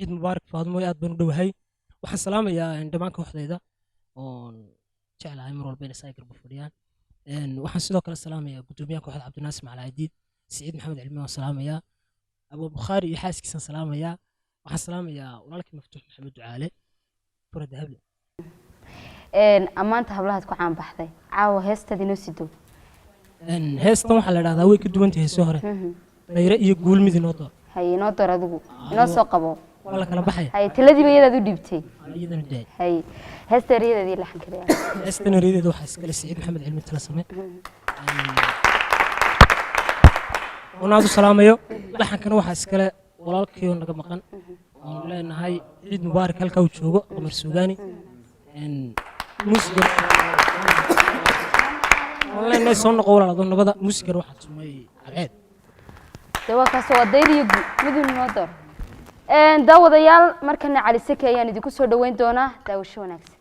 عيد مبارك فاضمو aad baan u dhowahay waxaan salaamayaa dhamaan kooxdayda oo jeclahay mar walba inay saayir bufadiyaan waxaan sidoo kale salaamayaa gudoomiyaha kooxda Cabdinaasir Macaladiid Saciid Maxamed Cilmi oo salaamaya Abu Bukhari iyo xaaskiisa salaamaya waxaan salaamayaa walaalkii Maftuux Maxamed Ducaale furada hable amaanta hablahaad ku caan baxday caawa heestadii noo sido heestan waxa la yiraahdaa way ka duwan tahay soo hore dayra iyo guul mid inoo door hay inoo door adigu inoo soo qabo wala kala baxay hay tiladii iyada u dhibtay iyadana day hay heestareedii la xankaday heestareedii waxa iskale Saciid Maxamed Cilmi tala samee wanaadu salaamayo laxankana waxa iskale walaalkii oo naga maqan oo leenahay ciid mubaarak halka uu joogo Qamar Suugaani musiga والله سون قول على ضمن بدأ موسيقى واحد سمي عقاد. دوا كسر ديري مدن نادر. دوا ضيال مركنا على السكة يعني دي كسر دوين دونا دوا شو نكس.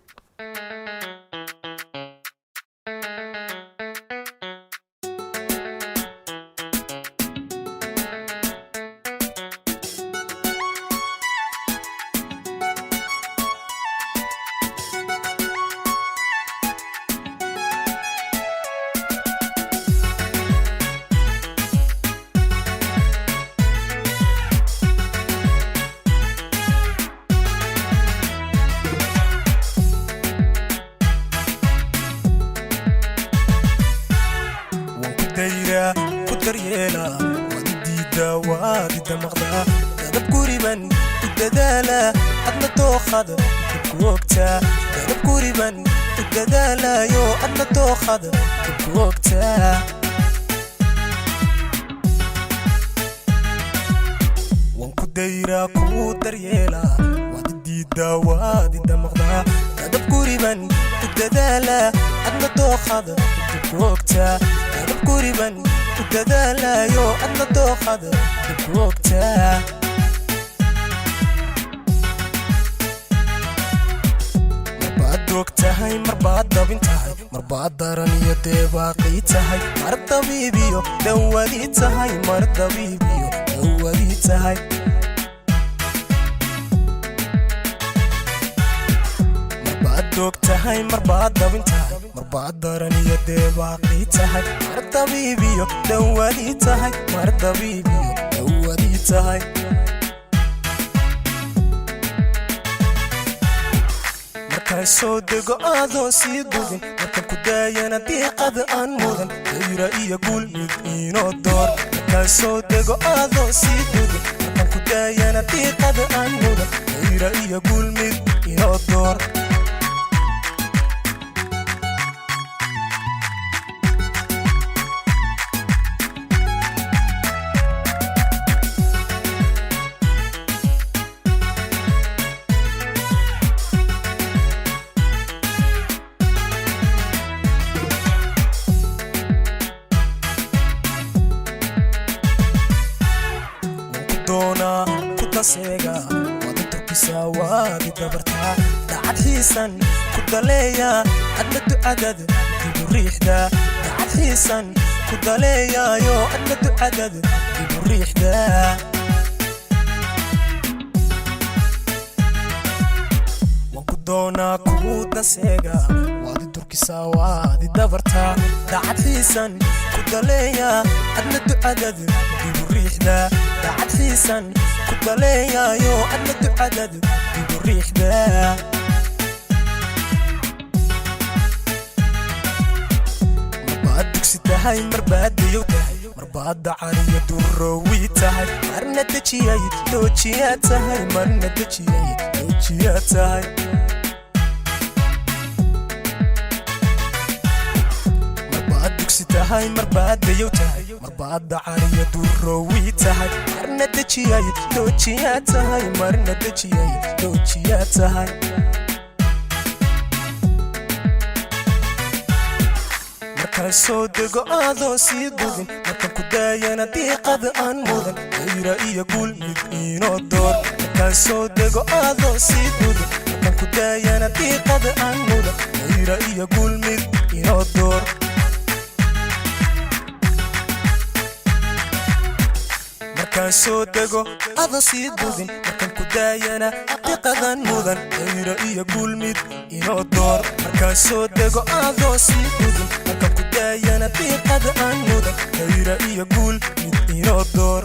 soo dego aadoo sii dugin markan ku daayana diiqada aan mudan dayra iyo guul mid inoo door markan soo dego aadoo sii dugin markan ku daayana diiqada aan mudan dayra iyo guul mid inoo door markan soo dego aadoo sii dugin markan ku daayana diqadan mudan dayra iyo guul mid inoo door markaan soo dego adoo sii gudub markaan ku daayana diqadan mudan dayra iyo guul mid inoo door